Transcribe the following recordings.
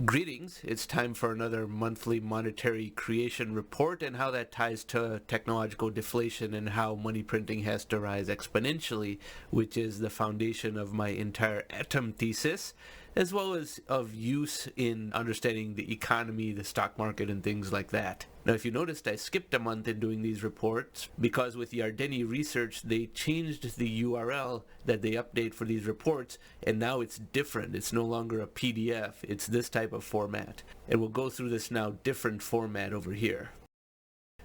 Greetings, it's time for another monthly monetary creation report and how that ties to technological deflation and how money printing has to rise exponentially, which is the foundation of my entire atom thesis, as well as of use in understanding the economy, the stock market, and things like that. Now, if you noticed, I skipped a month in doing these reports because with Yardeni Research, they changed the URL that they update for these reports, and now it's different. It's no longer a PDF. It's this type of format. And we'll go through this now different format over here.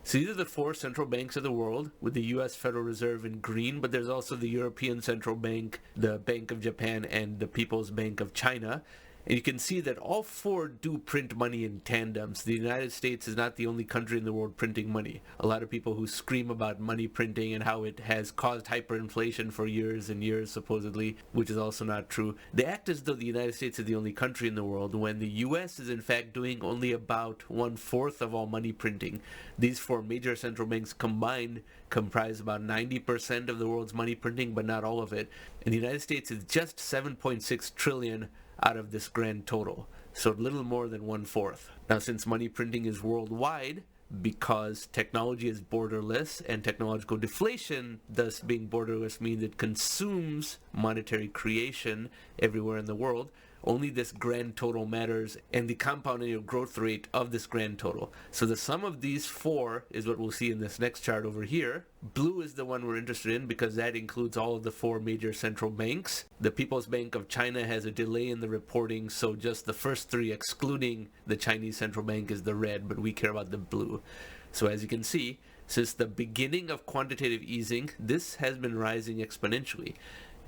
So these are the four central banks of the world, with the U.S. Federal Reserve in green, but there's also the European Central Bank, the Bank of Japan, and the People's Bank of China. And you can see that all four do print money in tandem. So the United States is not the only country in the world printing money. A lot of people who scream about money printing and how it has caused hyperinflation for years and years, supposedly, which is also not true. They act as though the United States is the only country in the world, when the U.S. is in fact doing only about 1/4 of all money printing. These four major central banks combined comprise about 90% of the world's money printing, but not all of it. And the United States is just 7.6 trillion out of this grand total, so a little more than 1/4. Now, since money printing is worldwide, because technology is borderless and technological deflation, thus being borderless, means it consumes monetary creation everywhere in the world, only this grand total matters and the compound annual growth rate of this grand total. So the sum of these four is what we'll see in this next chart over here. Blue is the one we're interested in because that includes all of the four major central banks. The People's Bank of China has a delay in the reporting, so just the first three, excluding the Chinese central bank, is the red, but we care about the blue. So as you can see, since the beginning of quantitative easing, this has been rising exponentially.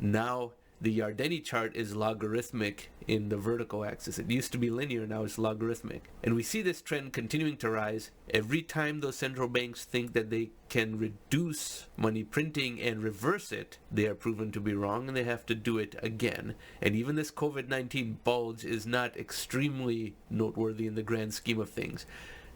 Now, the Yardeni chart is logarithmic in the vertical axis. It used to be linear, now it's logarithmic. And we see this trend continuing to rise. Every time those central banks think that they can reduce money printing and reverse it, they are proven to be wrong and they have to do it again. And even this COVID-19 bulge is not extremely noteworthy in the grand scheme of things.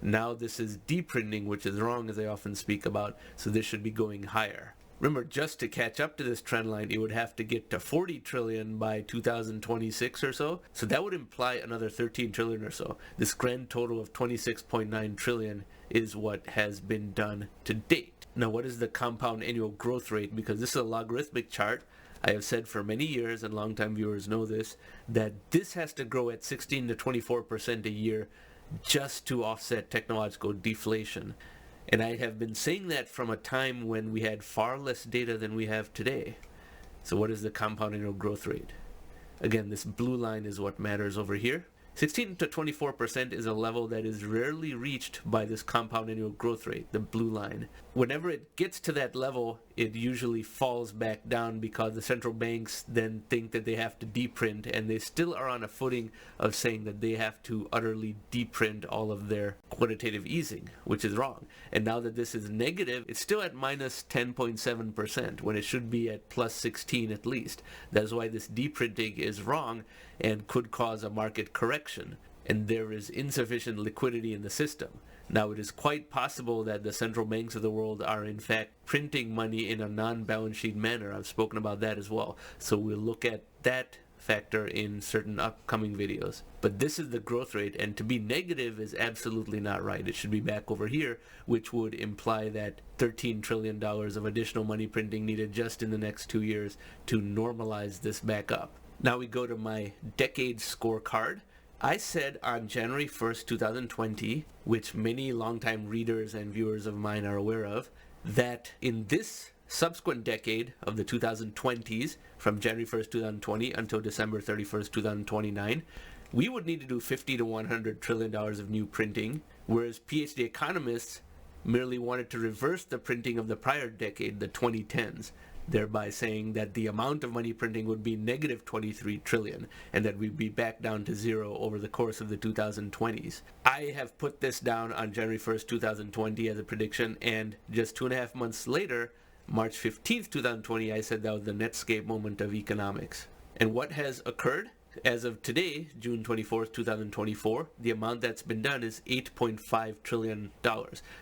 Now this is deprinting, which is wrong, as I often speak about, so this should be going higher. Remember, just to catch up to this trend line, it would have to get to 40 trillion by 2026 or so. So that would imply another 13 trillion or so. This grand total of 26.9 trillion is what has been done to date. Now, what is the compound annual growth rate? Because this is a logarithmic chart. I have said for many years, and longtime viewers know this, that this has to grow at 16 to 24% a year just to offset technological deflation. And I have been saying that from a time when we had far less data than we have today. So what is the compound annual growth rate? Again, this blue line is what matters over here. 16 to 24% is a level that is rarely reached by this compound annual growth rate, the blue line. Whenever it gets to that level, it usually falls back down because the central banks then think that they have to deprint, and they still are on a footing of saying that they have to utterly deprint all of their quantitative easing, which is wrong. And now that this is negative, it's still at minus 10.7% when it should be at plus 16 at least. That's why this deprinting is wrong and could cause a market correction, and there is insufficient liquidity in the system. Now, it is quite possible that the central banks of the world are in fact printing money in a non-balance sheet manner. I've spoken about that as well, so we'll look at that factor in certain upcoming videos. But this is the growth rate, and to be negative is absolutely not right. It should be back over here, which would imply that $13 trillion of additional money printing needed just in the next 2 years to normalize this back up. Now we go to my decade scorecard. I said on January 1st, 2020, which many longtime readers and viewers of mine are aware of, that in this subsequent decade of the 2020s, from January 1st, 2020 until December 31st, 2029, we would need to do $50 to $100 trillion of new printing, whereas PhD economists merely wanted to reverse the printing of the prior decade, the 2010s. Thereby saying that the amount of money printing would be negative 23 trillion and that we'd be back down to zero over the course of the 2020s. I have put this down on January 1st, 2020 as a prediction, and just 2.5 months later, March 15th, 2020, I said that was the Netscape moment of economics. And what has occurred? As of today, June 24th, 2024, the amount that's been done is $8.5 trillion.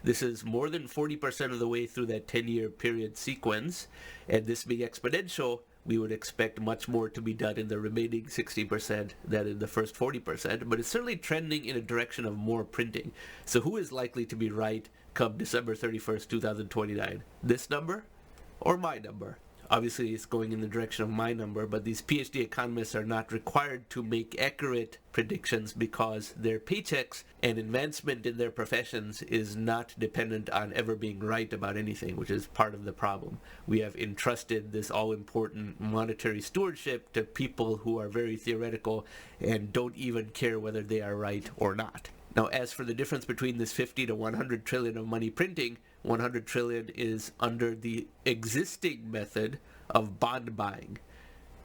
This is more than 40% of the way through that 10-year period sequence, and this being exponential we would expect much more to be done in the remaining 60% than in the first 40%, but it's certainly trending in a direction of more printing. So who is likely to be right come December 31st, 2029? This number or my number? Obviously, it's going in the direction of my number, but these PhD economists are not required to make accurate predictions because their paychecks and advancement in their professions is not dependent on ever being right about anything, which is part of the problem. We have entrusted this all-important monetary stewardship to people who are very theoretical and don't even care whether they are right or not. Now, as for the difference between this 50 to 100 trillion of money printing, 100 trillion is under the existing method of bond buying,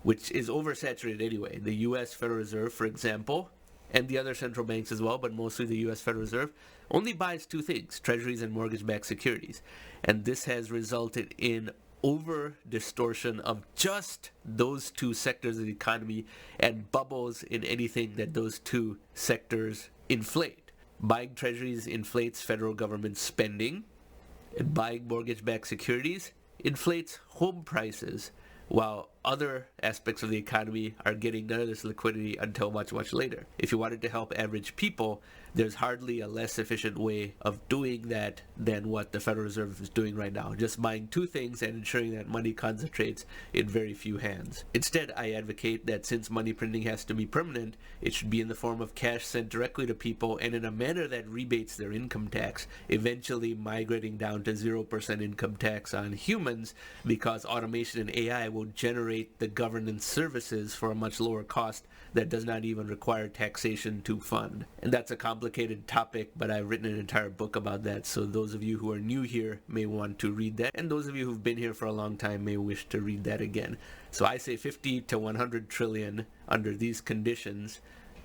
which is oversaturated anyway. The U.S. Federal Reserve, for example, and the other central banks as well, but mostly the U.S. Federal Reserve, only buys two things: treasuries and mortgage-backed securities. And this has resulted in over distortion of just those two sectors of the economy and bubbles in anything that those two sectors inflate. Buying treasuries inflates federal government spending, and buying mortgage-backed securities inflates home prices, while other aspects of the economy are getting none of this liquidity until much, much later. If you wanted to help average people, there's hardly a less efficient way of doing that than what the Federal Reserve is doing right now, just buying two things and ensuring that money concentrates in very few hands. Instead, I advocate that since money printing has to be permanent, it should be in the form of cash sent directly to people and in a manner that rebates their income tax, eventually migrating down to 0% income tax on humans, because automation and AI will generate the governance services for a much lower cost that does not even require taxation to fund. And that's a complicated topic, but I've written an entire book about that, so those of you who are new here may want to read that, and those of you who've been here for a long time may wish to read that again. So I say 50 to 100 trillion under these conditions.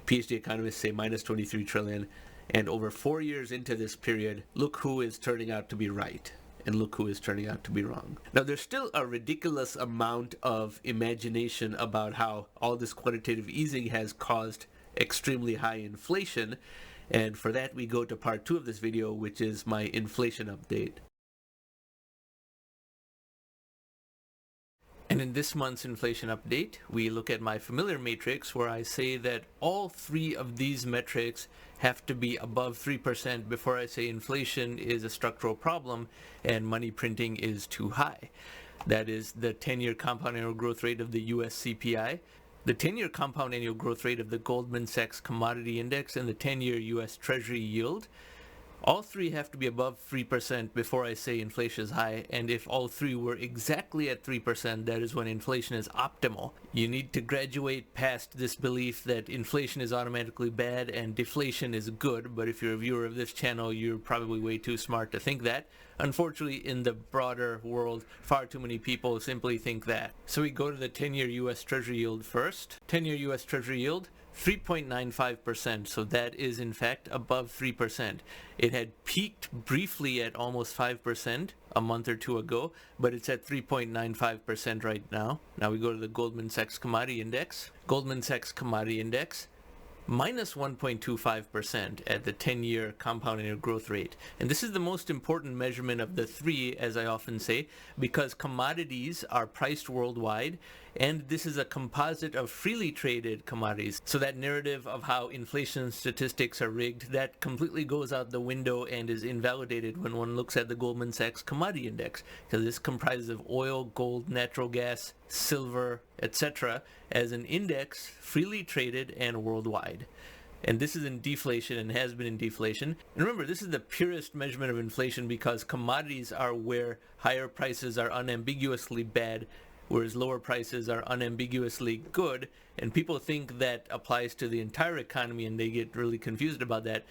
PhD economists say minus 23 trillion, and over 4 years into this period, look who is turning out to be right. And look who is turning out to be wrong. Now, there's still a ridiculous amount of imagination about how all this quantitative easing has caused extremely high inflation, and for that we go to part 2 of this video, which is my inflation update. And in this month's inflation update, we look at my familiar matrix where I say that all three of these metrics have to be above 3% before I say inflation is a structural problem and money printing is too high. That is the 10-year compound annual growth rate of the US CPI, the 10-year compound annual growth rate of the Goldman Sachs Commodity Index, and the 10-year US Treasury yield. All three have to be above 3% before I say inflation is high, and if all three were exactly at 3%, that is when inflation is optimal. You need to graduate past this belief that inflation is automatically bad and deflation is good, but if you're a viewer of this channel, you're probably way too smart to think that. Unfortunately, in the broader world, far too many people simply think that. So we go to the 10-year US Treasury yield first. 10-year US Treasury yield, 3.95%, so that is in fact above 3%. It had peaked briefly at almost 5% a month or two ago, but it's at 3.95% right now. Now we go to the Goldman Sachs Commodity Index. Goldman Sachs Commodity Index, minus 1.25% at the 10-year compound annual growth rate. And this is the most important measurement of the three, as I often say, because commodities are priced worldwide, and this is a composite of freely traded commodities. So that narrative of how inflation statistics are rigged, that completely goes out the window and is invalidated when one looks at the Goldman Sachs Commodity Index, because this comprises of oil, gold, natural gas, silver, etc. as an index, freely traded and worldwide. And this is in deflation and has been in deflation. And remember, this is the purest measurement of inflation because commodities are where higher prices are unambiguously bad, whereas lower prices are unambiguously good. And people think that applies to the entire economy and they get really confused about that.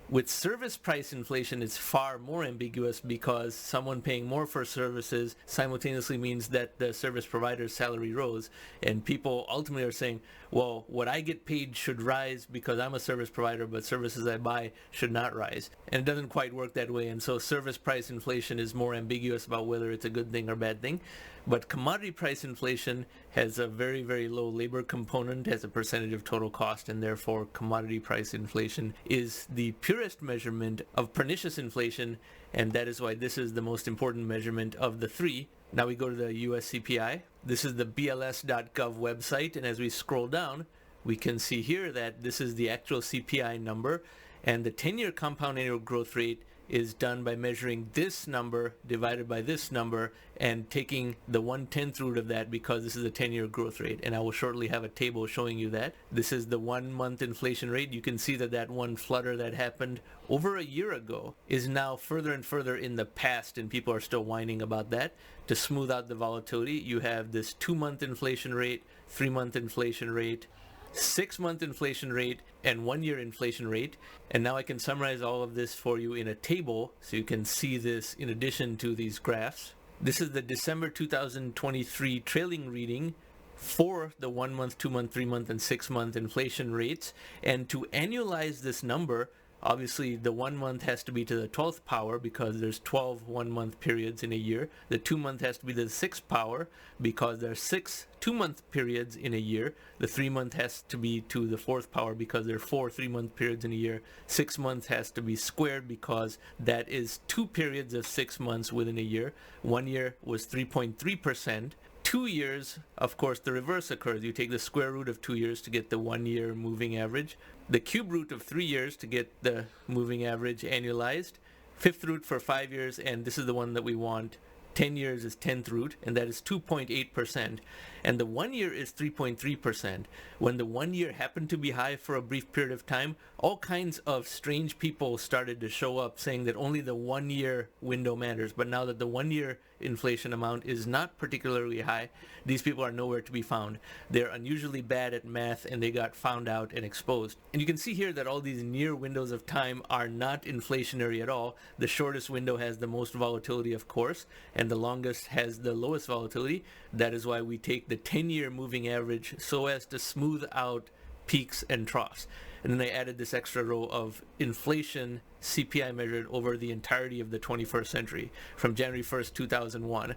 With service price inflation, it's far more ambiguous because someone paying more for services simultaneously means that the service provider's salary rose, and people ultimately are saying, well, what I get paid should rise because I'm a service provider, but services I buy should not rise. And it doesn't quite work that way, and so service price inflation is more ambiguous about whether it's a good thing or bad thing. But commodity price inflation has a very, very low labor component as a percentage of total cost, and therefore commodity price inflation is the purest measurement of pernicious inflation, and that is why this is the most important measurement of the three. Now we go to the US CPI. This is the bls.gov website, and as we scroll down, we can see here that this is the actual CPI number, and the 10-year compound annual growth rate is done by measuring this number divided by this number and taking the 1/10th root of that, because this is a 10-year growth rate, and I will shortly have a table showing you that. This is the 1-month inflation rate. You can see that that one flutter that happened over a year ago is now further and further in the past, and people are still whining about that. To smooth out the volatility, you have this 2-month inflation rate, 3-month inflation rate, 6-month inflation rate, and 1-year inflation rate. And now I can summarize all of this for you in a table so you can see this in addition to these graphs. This is the December 2023 trailing reading for the 1-month, 2-month, 3-month, and 6-month inflation rates. And to annualize this number, obviously the 1 month has to be to the 12th power because there's 12 1-month periods in a year. The 2 month has to be to the 6th power because there's 6 2-month periods in a year. The 3 month has to be to the 4th power because there are 4 3-month periods in a year. 6 months has to be squared because that is 2 periods of 6 months within a year. 1 year was 3.3%. 2 years, of course, the reverse occurs. You take the square root of 2 years to get the 1-year moving average, the cube root of 3 years to get the moving average annualized, 5th root for 5 years, and this is the one that we want. 10 years is 10th root, and that is 2.8%. And the 1 year is 3.3%. When the 1 year happened to be high for a brief period of time, all kinds of strange people started to show up saying that only the 1 year window matters. But now that the 1 year inflation amount is not particularly high, these people are nowhere to be found. They're unusually bad at math, and they got found out and exposed. And you can see here that all these near windows of time are not inflationary at all. The shortest window has the most volatility, of course, and the longest has the lowest volatility. That is why we take the 10-year moving average so as to smooth out peaks and troughs. And then I added this extra row of inflation CPI measured over the entirety of the 21st century from January 1st, 2001.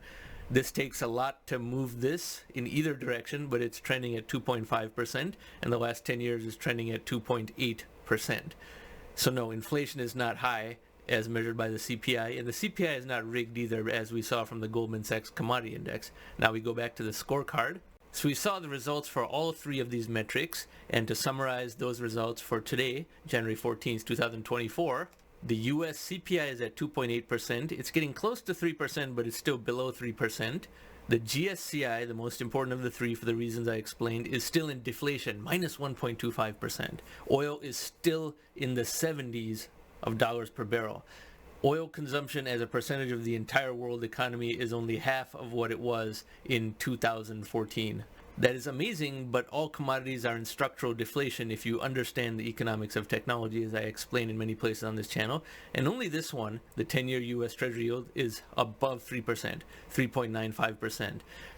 This takes a lot to move this in either direction, but it's trending at 2.5%, and the last 10 years is trending at 2.8%. So no, inflation is not high as measured by the CPI, and the CPI is not rigged either, as we saw from the Goldman Sachs Commodity Index. Now we go back to the scorecard. So we saw the results for all three of these metrics, and to summarize those results for today, January 14th, 2024, the US CPI is at 2.8%. It's getting close to 3%, but it's still below 3%. The GSCI, the most important of the three for the reasons I explained, is still in deflation, minus 1.25%. Oil is still in the 70s of dollars per barrel. Oil consumption as a percentage of the entire world economy is only half of what it was in 2014. That is amazing, but all commodities are in structural deflation if you understand the economics of technology, as I explain in many places on this channel. And only this one, the 10-year US Treasury yield, is above 3%, 3.95%.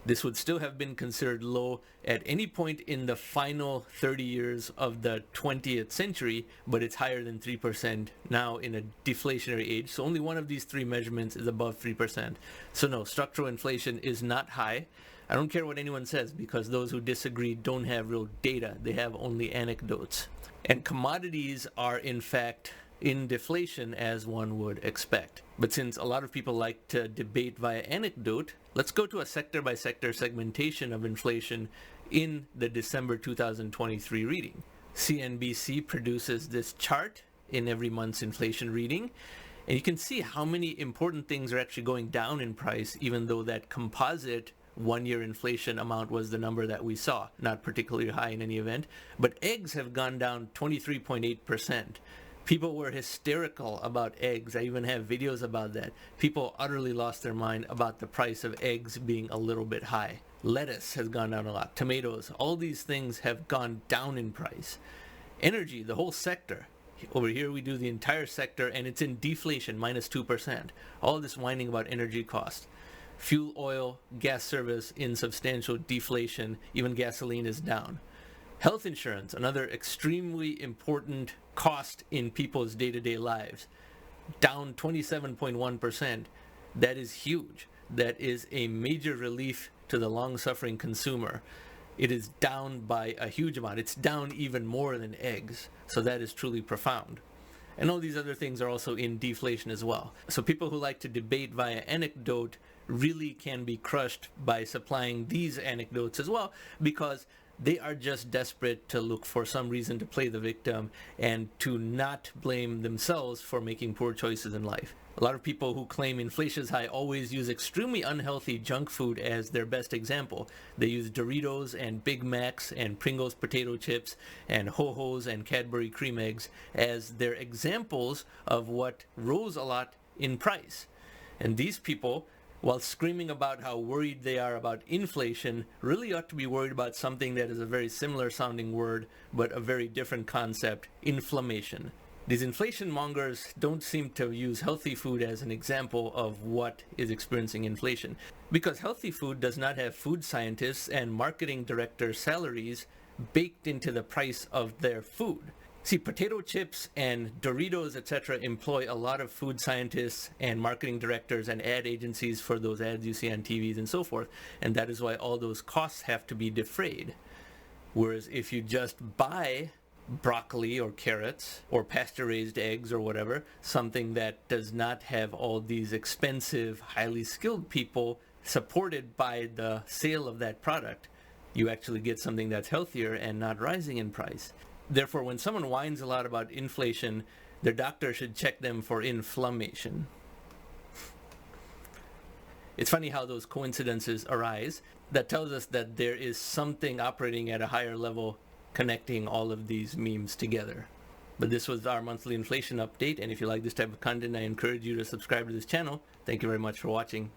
This would still have been considered low at any point in the final 30 years of the 20th century, but it's higher than 3% now in a deflationary age. So only one of these three measurements is above 3%. So no, structural inflation is not high. I don't care what anyone says, because those who disagree don't have real data. They have only anecdotes. And commodities are, in fact, in deflation, as one would expect. But since a lot of people like to debate via anecdote, let's go to a sector-by-sector segmentation of inflation in the December 2023 reading. CNBC produces this chart in every month's inflation reading, and you can see how many important things are actually going down in price, even though that composite 1-year inflation amount was the number that we saw, not particularly high in any event. But eggs have gone down 23.8%. People were hysterical about eggs. I even have videos about that. People utterly lost their mind about the price of eggs being a little bit high. Lettuce has gone down a lot. Tomatoes, all these things have gone down in price. Energy, the whole sector. Over here we do the entire sector, and it's in deflation, minus 2%. All this whining about energy costs. Fuel oil, gas service in substantial deflation. Even gasoline is down. Health insurance, another extremely important cost in people's day-to-day lives, down 27.1%. That is huge. That is a major relief to the long-suffering consumer, it is down by a huge amount. It's down even more than eggs. So that is truly profound. And all these other things are also in deflation as well. So people who like to debate via anecdote really can be crushed by supplying these anecdotes as well, because they are just desperate to look for some reason to play the victim and to not blame themselves for making poor choices in life. A lot of people who claim inflation is high always use extremely unhealthy junk food as their best example. They use Doritos and Big Macs and Pringles potato chips and Ho-Ho's and Cadbury cream eggs as their examples of what rose a lot in price. And these people, while screaming about how worried they are about inflation, really ought to be worried about something that is a very similar sounding word, but a very different concept: inflammation. These inflation mongers don't seem to use healthy food as an example of what is experiencing inflation, because healthy food does not have food scientists and marketing directors' salaries baked into the price of their food. See, potato chips and Doritos, etc., employ a lot of food scientists and marketing directors and ad agencies for those ads you see on TVs and so forth, and that is why all those costs have to be defrayed. Whereas if you just buy broccoli or carrots or pasture-raised eggs or whatever, something that does not have all these expensive, highly skilled people supported by the sale of that product, you actually get something that's healthier and not rising in price. Therefore, when someone whines a lot about inflation, their doctor should check them for inflammation. It's funny how those coincidences arise. That tells us that there is something operating at a higher level connecting all of these memes together. But this was our monthly inflation update, and if you like this type of content, I encourage you to subscribe to this channel. Thank you very much for watching.